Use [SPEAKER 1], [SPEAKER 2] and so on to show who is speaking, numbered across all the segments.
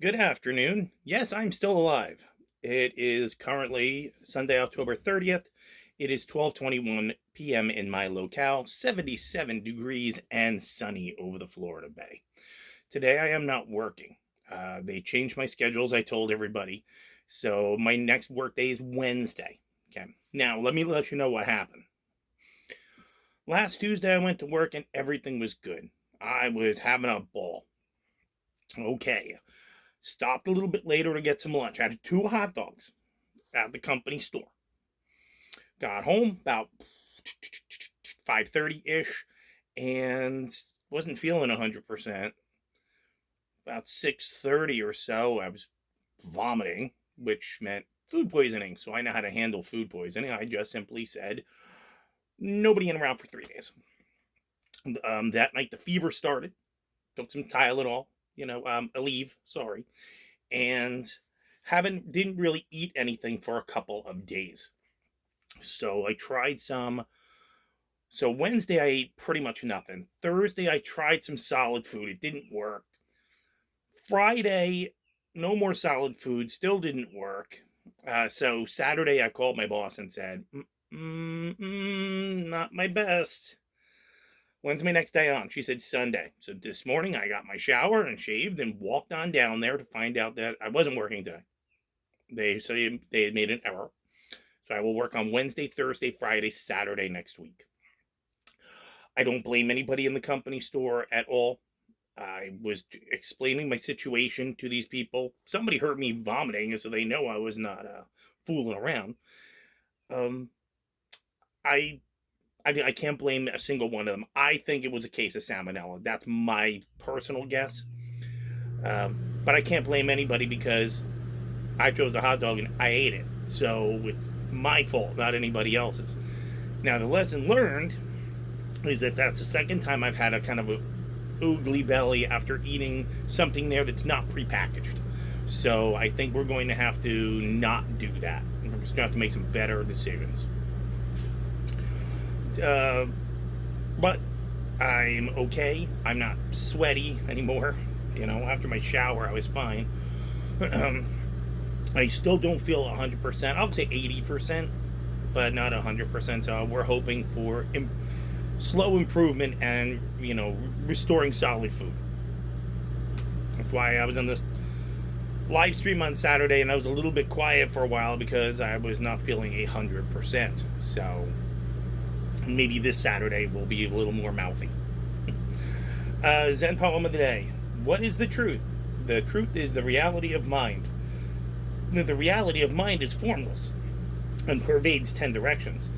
[SPEAKER 1] Good afternoon. Yes, I'm still alive. It is currently Sunday, October 30th. It is 12:21 p.m. in my locale, 77 degrees and sunny over the Florida Bay. Today I am not working. They changed my schedule as I told everybody. So my next work day is Wednesday. Okay. Now, let me let you know what happened. Last Tuesday I went to work and everything was good. I was having a ball. Okay. Stopped a little bit later to get some lunch. I had two hot dogs at the company store. Got home about 5:30 ish and wasn't feeling 100%. About 6:30 or so, I was vomiting, which meant food poisoning. So I know how to handle food poisoning. I just simply said, nobody in around for 3 days. That night, the fever started. Took some Tylenol, Aleve, sorry, and haven't didn't really eat anything for a couple of days. So I tried some. So Wednesday I ate pretty much nothing. Thursday I tried some solid food. It didn't work. Friday, no more solid food. Still didn't work. So Saturday I called my boss and said, not my best. When's my next day on? She said Sunday. So this morning I got my shower and shaved and walked on down there to find out that I wasn't working today. They had made an error. So I will work on Wednesday, Thursday, Friday, Saturday next week. I don't blame anybody in the company store at all. I was explaining my situation to these people. Somebody heard me vomiting, so they know I was not fooling around. I can't blame a single one of them. I think it was a case of salmonella. That's my personal guess. But I can't blame anybody because I chose the hot dog and I ate it. So it's my fault, not anybody else's. Now, the lesson learned is that that's the second time I've had a kind of a oogly belly after eating something there that's not prepackaged. So I think we're going to have to not do that. We're just going to have to make some better decisions. But I'm okay. I'm not sweaty anymore. After my shower, I was fine. I still don't feel 100%. I'll say 80%, but not 100%. So we're hoping for slow improvement and, restoring solid food. That's why I was on this live stream on Saturday and I was a little bit quiet for a while because I was not feeling 100%. So maybe this Saturday will be a little more mouthy. Zen poem of the day. What is the truth? The truth is the reality of mind. The reality of mind is formless and pervades 10 directions.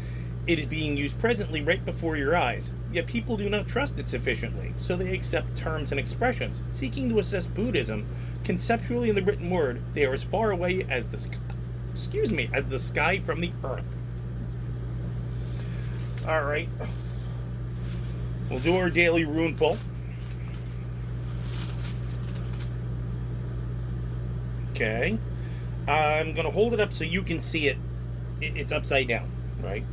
[SPEAKER 1] It is being used presently right before your eyes, yet people do not trust it sufficiently, so they accept terms and expressions. Seeking to assess Buddhism conceptually in the written word, they are as far away as the sky from the earth. All right, we'll do our daily rune pull. Okay, I'm gonna hold it up so you can see it. It's upside down, right?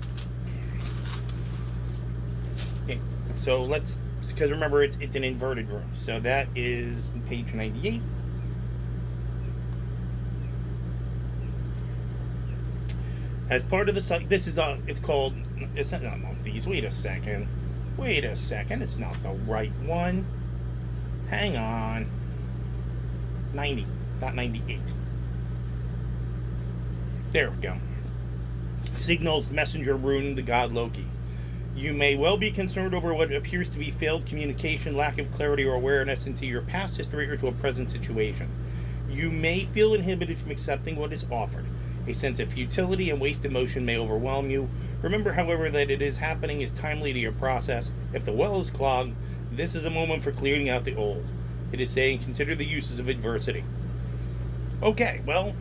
[SPEAKER 1] Okay, so because remember it's an inverted rune. So that is page 98. As part of the site, it's not these. Wait a second. It's not the right one. Hang on. 90, not 98. There we go. Signals messenger rune, the god Loki. You may well be concerned over what appears to be failed communication, lack of clarity or awareness into your past history or to a present situation. You may feel inhibited from accepting what is offered. A sense of futility and waste emotion may overwhelm you. Remember, however, that it is happening is timely to your process. If the well is clogged, this is a moment for clearing out the old. It is saying, consider the uses of adversity. Okay, well,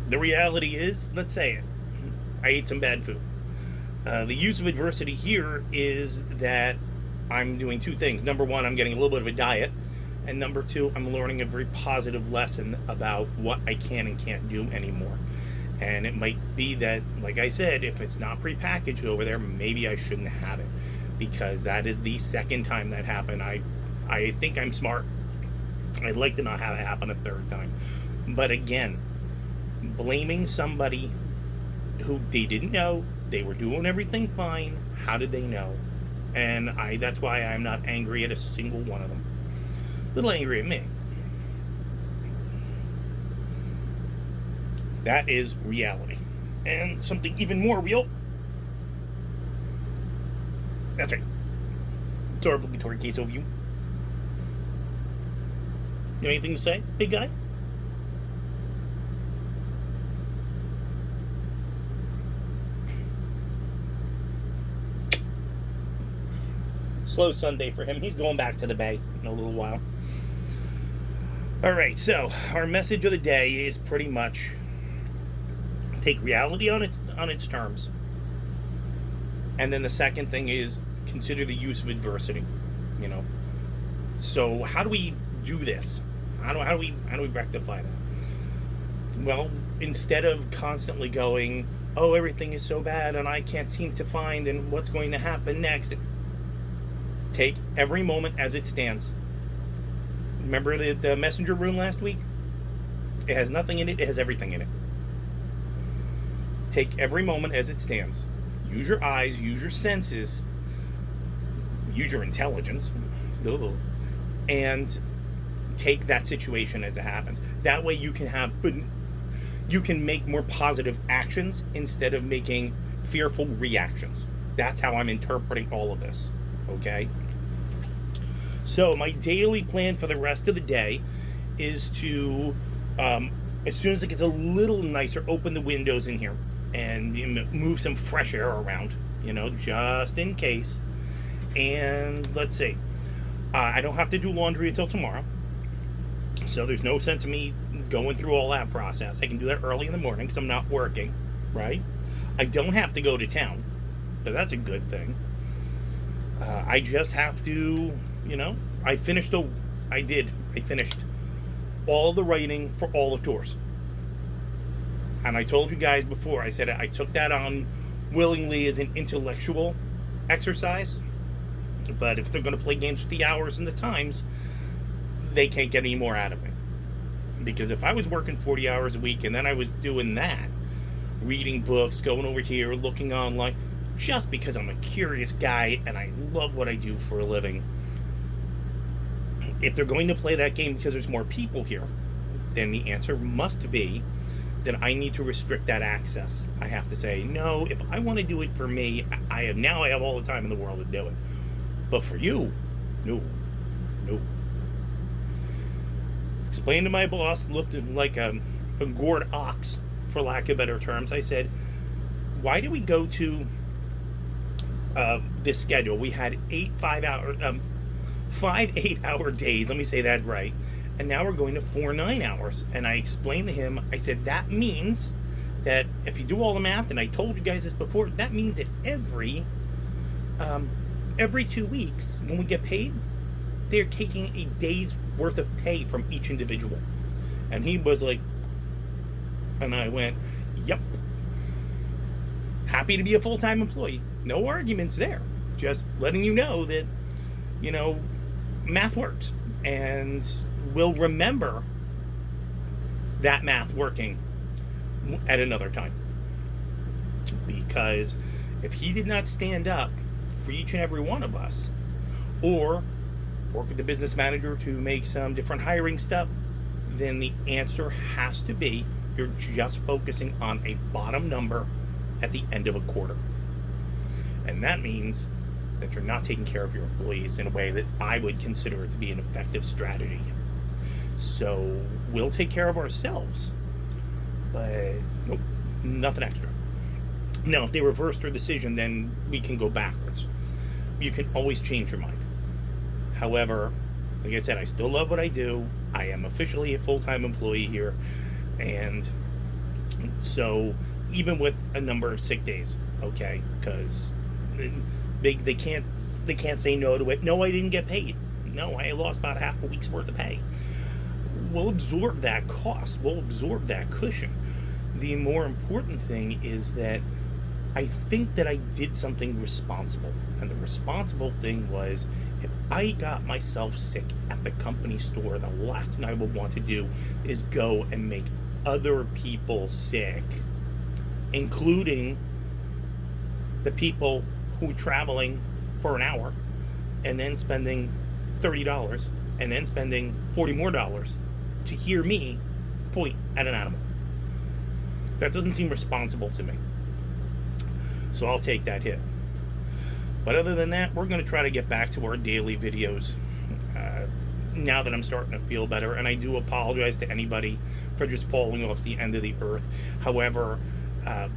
[SPEAKER 1] the reality is, let's say it. I ate some bad food. The use of adversity here is that I'm doing two things. Number one, I'm getting a little bit of a diet. And number two, I'm learning a very positive lesson about what I can and can't do anymore. And it might be that, like I said, if it's not prepackaged over there, maybe I shouldn't have it. Because that is the second time that happened. I think I'm smart. I'd like to not have it happen a third time. But again, blaming somebody who they didn't know, they were doing everything fine. How did they know? And that's why I'm not angry at a single one of them. A little angry at me. That is reality. And something even more real. That's right. It's our obligatory case overview. You have anything to say, big guy? Slow Sunday for him. He's going back to the Bay in a little while. Alright, so our message of the day is pretty much take reality on its terms. And then the second thing is consider the use of adversity. You know. So how do we do this? How do we rectify that? Well, instead of constantly going, oh, everything is so bad and I can't seem to find and what's going to happen next, take every moment as it stands. Remember the messenger room last week? It has nothing in it, it has everything in it. Take every moment as it stands. Use your eyes, use your senses, use your intelligence, and take that situation as it happens. That way you can make more positive actions instead of making fearful reactions. That's how I'm interpreting all of this. Okay? So my daily plan for the rest of the day is to, as soon as it gets a little nicer, open the windows in here and move some fresh air around, just in case. And let's see, I don't have to do laundry until tomorrow, so there's no sense of me going through all that process. I can do that early in the morning because I'm not working, right? I don't have to go to town, so that's a good thing. I just have to, I finished all the writing for all the tours. And I told you guys before, I said I took that on willingly as an intellectual exercise. But if they're going to play games with the hours and the times, they can't get any more out of me. Because if I was working 40 hours a week and then I was doing that, reading books, going over here, looking online, just because I'm a curious guy and I love what I do for a living, if they're going to play that game because there's more people here, then the answer must be then I need to restrict that access. I have to say, no, if I want to do it for me, I have all the time in the world to do it. But for you, no. Explained to my boss, looked like a gored ox, for lack of better terms. I said, why do we go to this schedule? We had 5 8-hour days, let me say that right, and now we're going to 4 9 hours. And I explained to him, I said, that means that if you do all the math, and I told you guys this before, that means that every 2 weeks when we get paid, they're taking a day's worth of pay from each individual. And he was like, and I went, yep, happy to be a full-time employee. No arguments there, just letting you know that math works, and we'll remember that math working at another time. Because if he did not stand up for each and every one of us, or work with the business manager to make some different hiring stuff, then the answer has to be you're just focusing on a bottom number at the end of a quarter. And that means that you're not taking care of your employees in a way that I would consider it to be an effective strategy. So we'll take care of ourselves, but nope, nothing extra. Now, if they reverse their decision, then we can go backwards. You can always change your mind. However, like I said, I still love what I do. I am officially a full-time employee here, and so even with a number of sick days, okay, because they can't say no to it. No, I didn't get paid. No, I lost about half a week's worth of pay. We'll absorb that cost. We'll absorb that cushion. The more important thing is that I think that I did something responsible. And the responsible thing was, If I got myself sick at the company store, the last thing I would want to do is go and make other people sick, including the people who are traveling for an hour and then spending $30 and then spending $40 more to hear me point at an animal. That doesn't seem responsible to me. So I'll take that hit. But other than that, we're going to try to get back to our daily videos now that I'm starting to feel better. And I do apologize to anybody for just falling off the end of the earth. However, I'm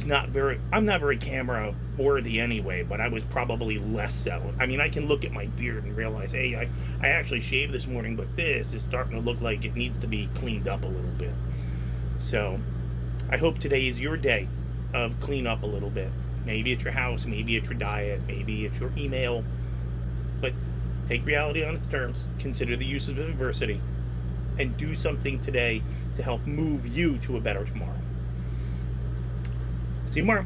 [SPEAKER 1] not very camera worthy anyway, but I was probably less so. I mean, I can look at my beard and realize, hey, I actually shaved this morning, but this is starting to look like it needs to be cleaned up a little bit. So I hope today is your day of clean up a little bit. Maybe it's your house, maybe it's your diet, maybe it's your email, but take reality on its terms, consider the uses of adversity, and do something today to help move you to a better tomorrow. See you tomorrow.